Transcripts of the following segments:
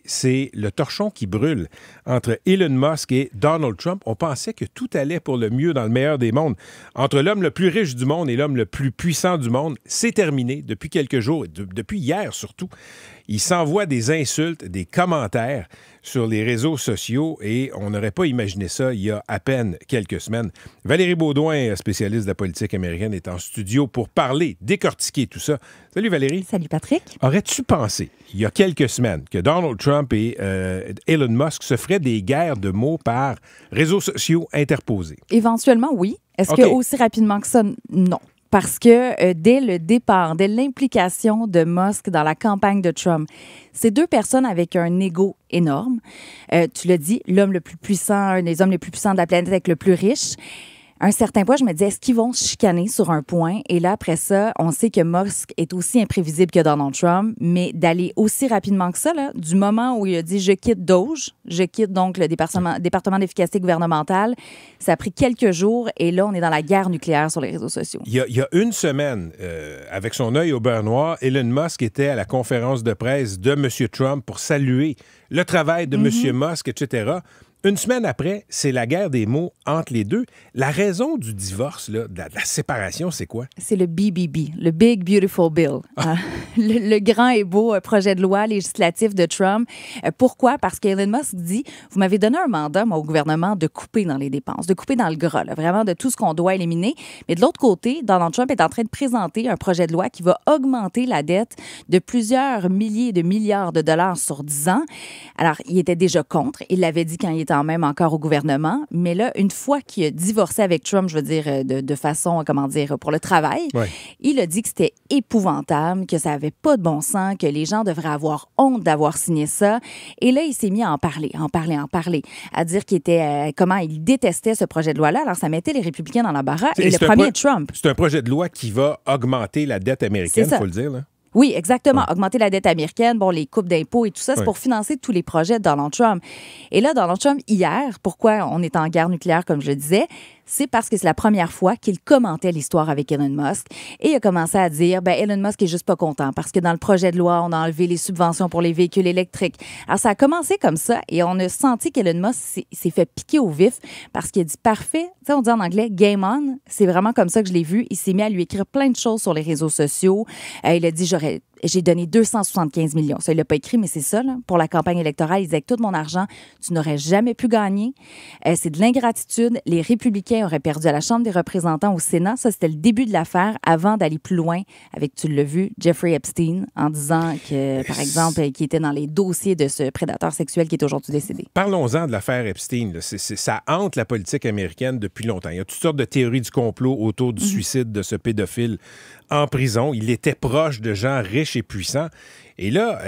c'est le torchon qui brûle entre Elon Musk et Donald Trump. On pensait que tout allait pour le mieux dans le meilleur des mondes. Entre l'homme le plus riche du monde et l'homme le plus puissant du monde, c'est terminé depuis quelques jours, depuis hier surtout. Il s'envoie des insultes, des commentaires sur les réseaux sociaux et on n'aurait pas imaginé ça il y a à peine quelques semaines. Valérie Beaudoin, spécialiste de la politique américaine, est en studio pour parler, décortiquer tout ça. Salut Valérie. Salut Patrick. Aurais-tu pensé, il y a quelques semaines, que Donald Trump et Elon Musk se feraient des guerres de mots par réseaux sociaux interposés? Éventuellement, oui. Est-ce que aussi rapidement que ça, non. Parce que dès le départ, dès l'implication de Musk dans la campagne de Trump, ces deux personnes avec un ego énorme, tu l'as dit, l'homme le plus puissant, un des hommes les plus puissants de la planète avec le plus riche. À un certain point, je me disais, est-ce qu'ils vont se chicaner sur un point? Et là, après ça, on sait que Musk est aussi imprévisible que Donald Trump, mais d'aller aussi rapidement que ça, là, du moment où il a dit « je quitte DOGE », je quitte donc le département d'efficacité gouvernementale, ça a pris quelques jours et là, on est dans la guerre nucléaire sur les réseaux sociaux. Il y a une semaine, avec son œil au beurre noir, Elon Musk était à la conférence de presse de M. Trump pour saluer le travail de M. Musk, etc. Une semaine après, c'est la guerre des mots entre les deux. La raison du divorce, là, de la séparation, c'est quoi? C'est le BBB, le Big Beautiful Bill. Le grand et beau projet de loi législatif de Trump. Pourquoi? Parce qu'Elon Musk dit, vous m'avez donné un mandat, moi, au gouvernement, de couper dans les dépenses, de couper dans le gras, là, vraiment de tout ce qu'on doit éliminer. Mais de l'autre côté, Donald Trump est en train de présenter un projet de loi qui va augmenter la dette de plusieurs milliers de milliards de dollars sur 10 ans. Alors, il était déjà contre. Il l'avait dit quand il était même encore au gouvernement. Mais là, une fois qu'il a divorcé avec Trump, je veux dire, de façon, comment dire, pour le travail, il a dit que c'était épouvantable, que ça n'avait pas de bon sens, que les gens devraient avoir honte d'avoir signé ça. Et là, il s'est mis à en parler, à dire qu'il était, comment il détestait ce projet de loi-là. Alors, ça mettait les républicains dans l'embarras. Et le premier, Trump. C'est un projet de loi qui va augmenter la dette américaine, il faut le dire, là. Oui, exactement. Augmenter la dette américaine, bon, les coupes d'impôts et tout ça, c'est pour financer tous les projets de Donald Trump. Et là, Donald Trump, hier, pourquoi on est en guerre nucléaire, comme je le disais, c'est parce que c'est la première fois qu'il commentait l'histoire avec Elon Musk. Et il a commencé à dire, Elon Musk est juste pas content parce que dans le projet de loi, on a enlevé les subventions pour les véhicules électriques. Alors, ça a commencé comme ça et on a senti qu'Elon Musk s'est fait piquer au vif parce qu'il a dit, parfait, tu sais, on dit en anglais, game on. C'est vraiment comme ça que je l'ai vu. Il s'est mis à lui écrire plein de choses sur les réseaux sociaux. Il a dit, j'ai donné 275 millions. Ça, il l'a pas écrit, mais c'est ça, là. Pour la campagne électorale, il disait que tout mon argent, tu n'aurais jamais pu gagner. C'est de l'ingratitude. Les républicains auraient perdu à la Chambre des représentants, au Sénat. Ça, c'était le début de l'affaire avant d'aller plus loin avec, tu l'as vu, Jeffrey Epstein, en disant que, par exemple, qu'il était dans les dossiers de ce prédateur sexuel qui est aujourd'hui décédé. Parlons-en de l'affaire Epstein. Là. Ça hante la politique américaine depuis longtemps. Il y a toutes sortes de théories du complot autour du suicide de ce pédophile en prison. Il était proche de gens riches et puissants. Et là,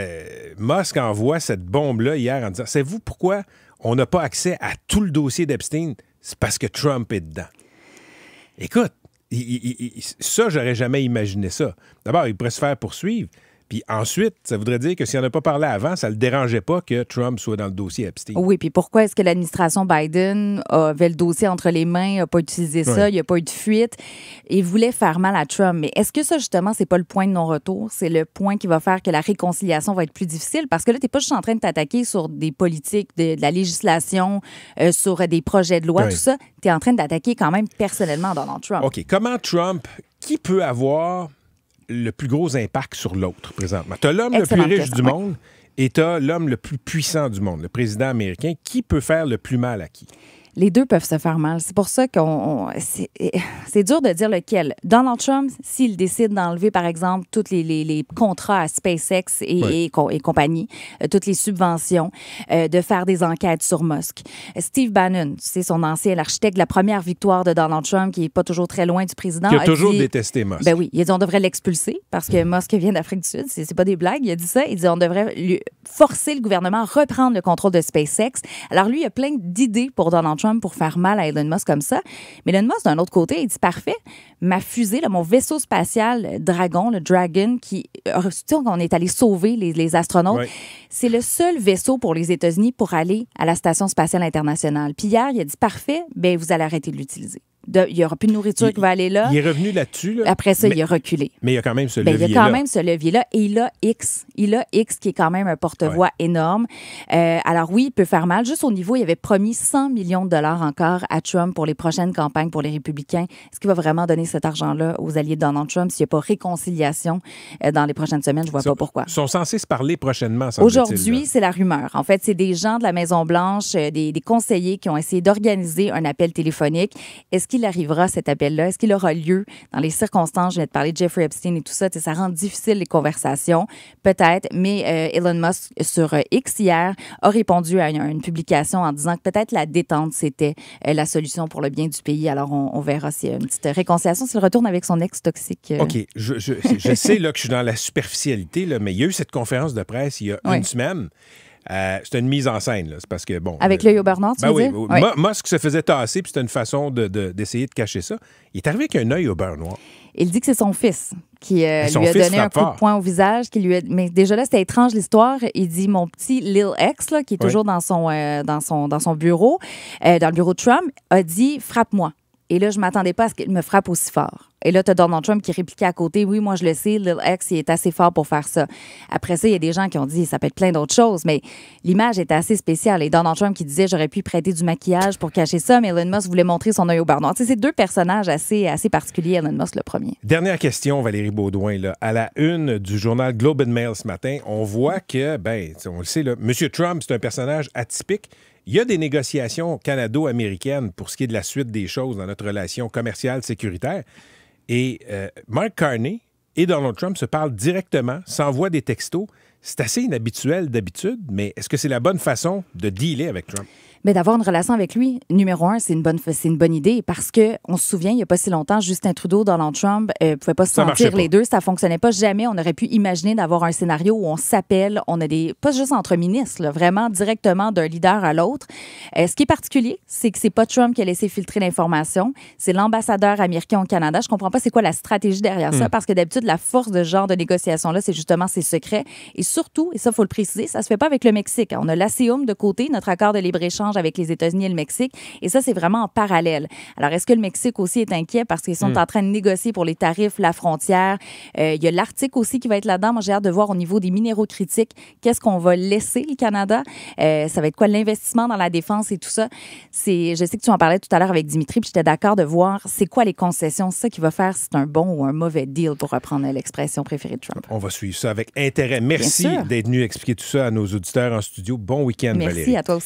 Musk envoie cette bombe-là hier en disant, savez-vous pourquoi on n'a pas accès à tout le dossier d'Epstein? C'est parce que Trump est dedans. Écoute, ça, j'aurais jamais imaginé ça. D'abord, il pourrait se faire poursuivre. Puis ensuite, ça voudrait dire que s'il n'en a pas parlé avant, ça ne le dérangeait pas que Trump soit dans le dossier Epstein. Oui, puis pourquoi est-ce que l'administration Biden avait le dossier entre les mains, n'a pas utilisé ça, il n'y a pas eu de fuite, et voulait faire mal à Trump. Mais est-ce que ça, justement, c'est pas le point de non-retour? C'est le point qui va faire que la réconciliation va être plus difficile? Parce que là, tu n'es pas juste en train de t'attaquer sur des politiques, de la législation, sur des projets de loi, tout ça. Tu es en train d'attaquer quand même personnellement Donald Trump. OK. Comment Trump, qui peut avoir le plus gros impact sur l'autre, présentement? Tu as l'homme le plus riche du monde et tu as l'homme le plus puissant du monde, le président américain. Qui peut faire le plus mal à qui? Les deux peuvent se faire mal. C'est pour ça c'est dur de dire lequel. Donald Trump, s'il décide d'enlever, par exemple, tous les contrats à SpaceX et compagnie, toutes les subventions, de faire des enquêtes sur Musk. Steve Bannon, c'est son ancien architecte de la première victoire de Donald Trump, qui n'est pas toujours très loin du président. Qui a toujours détesté Musk. Ben oui, il a dit on devrait l'expulser parce que Musk vient d'Afrique du Sud. C'est pas des blagues. Il a dit ça. Il dit on devrait forcer le gouvernement à reprendre le contrôle de SpaceX. Alors lui, il a plein d'idées pour Donald Trump pour faire mal à Elon Musk comme ça. Mais Elon Musk, d'un autre côté, il dit parfait, ma fusée, là, mon vaisseau spatial Dragon, le Dragon, qui, on est allé sauver les astronautes, c'est le seul vaisseau pour les États-Unis pour aller à la Station spatiale internationale. Puis hier, il a dit parfait, ben vous allez arrêter de l'utiliser. il n'y aura plus de nourriture qui va aller là. Il est revenu là-dessus. Là, après ça, il a reculé. Mais il y a quand même ce levier-là. Il y a quand même ce levier-là. Et il a X. Il a X qui est quand même un porte-voix énorme. Alors oui, il peut faire mal. Juste au niveau, il avait promis 100 millions de dollars encore à Trump pour les prochaines campagnes pour les républicains. Est-ce qu'il va vraiment donner cet argent-là aux alliés de Donald Trump s'il n'y a pas réconciliation dans les prochaines semaines? Je ne vois pas pourquoi. Ils sont censés se parler prochainement, Aujourd'hui, c'est la rumeur. En fait, c'est des gens de la Maison-Blanche, des conseillers qui ont essayé d'organiser un appel téléphonique. Est-ce qu'il arrivera, cet appel-là? Est-ce qu'il aura lieu dans les circonstances? Je viens de parler de Jeffrey Epstein et tout ça. Ça rend difficile les conversations, peut-être. Mais Elon Musk, sur X hier, a répondu à une publication en disant que peut-être la détente, c'était la solution pour le bien du pays. Alors, on verra s'il y a une petite réconciliation, s'il retourne avec son ex toxique. OK. Je sais là, que je suis dans la superficialité, là, mais il y a eu cette conférence de presse il y a une semaine. C'était une mise en scène. C'est parce que, bon... Avec l'œil au beurre noir, tu veux dire? Oui. Musk se faisait tasser, puis c'était une façon d'essayer de cacher ça. Il est arrivé avec un œil au beurre noir. Il dit que c'est son fils qui lui a donné un coup de poing au visage. Mais déjà là, c'était étrange l'histoire. Il dit, mon petit Lil X, là, qui est toujours dans son bureau, dans le bureau de Trump, a dit « frappe-moi ». Et là, je ne m'attendais pas à ce qu'il me frappe aussi fort. Et là, tu as Donald Trump qui répliquait à côté, oui, moi, je le sais, Lil X, il est assez fort pour faire ça. Après ça, il y a des gens qui ont dit, ça peut être plein d'autres choses, mais l'image était assez spéciale. Et Donald Trump qui disait, j'aurais pu prêter du maquillage pour cacher ça, mais Elon Musk voulait montrer son œil au beurre noir. Tu sais, c'est deux personnages assez particuliers, Elon Musk, le premier. Dernière question, Valérie Beaudoin. Là. À la une du journal Globe and Mail ce matin, on voit que, on le sait, là, M. Trump, c'est un personnage atypique. Il y a des négociations canado-américaines pour ce qui est de la suite des choses dans notre relation commerciale sécuritaire. Et Mark Carney et Donald Trump se parlent directement, s'envoient des textos. C'est assez inhabituel d'habitude, mais est-ce que c'est la bonne façon de dealer avec Trump? Mais d'avoir une relation avec lui, numéro un, c'est une bonne idée parce qu'on se souvient, il n'y a pas si longtemps, Justin Trudeau, Donald Trump ne pouvaient pas se sentir les deux. Ça ne fonctionnait pas. Jamais on aurait pu imaginer d'avoir un scénario où on s'appelle, on a pas juste entre ministres, là, vraiment directement d'un leader à l'autre. Ce qui est particulier, c'est que c'est pas Trump qui a laissé filtrer l'information, c'est l'ambassadeur américain au Canada. Je comprends pas c'est quoi la stratégie derrière ça parce que d'habitude, la force de ce genre de négociation-là, c'est justement ses secrets. Et surtout, et ça, il faut le préciser, ça se fait pas avec le Mexique. On a l'ASEUM de côté, notre accord de libre-échange avec les États-Unis et le Mexique. Et ça, c'est vraiment en parallèle. Alors, est-ce que le Mexique aussi est inquiet parce qu'ils sont en train de négocier pour les tarifs, la frontière? Il y a l'Arctique aussi qui va être là-dedans. Moi, j'ai hâte de voir au niveau des minéraux critiques, qu'est-ce qu'on va laisser le Canada? Ça va être quoi l'investissement dans la défense et tout ça? Je sais que tu en parlais tout à l'heure avec Dimitri, puis j'étais d'accord de voir c'est quoi les concessions, c'est ça qui va faire si c'est un bon ou un mauvais deal, pour reprendre l'expression préférée de Trump. On va suivre ça avec intérêt. Merci d'être venu expliquer tout ça à nos auditeurs en studio. Bon week-end, Valérie. Merci à toi aussi.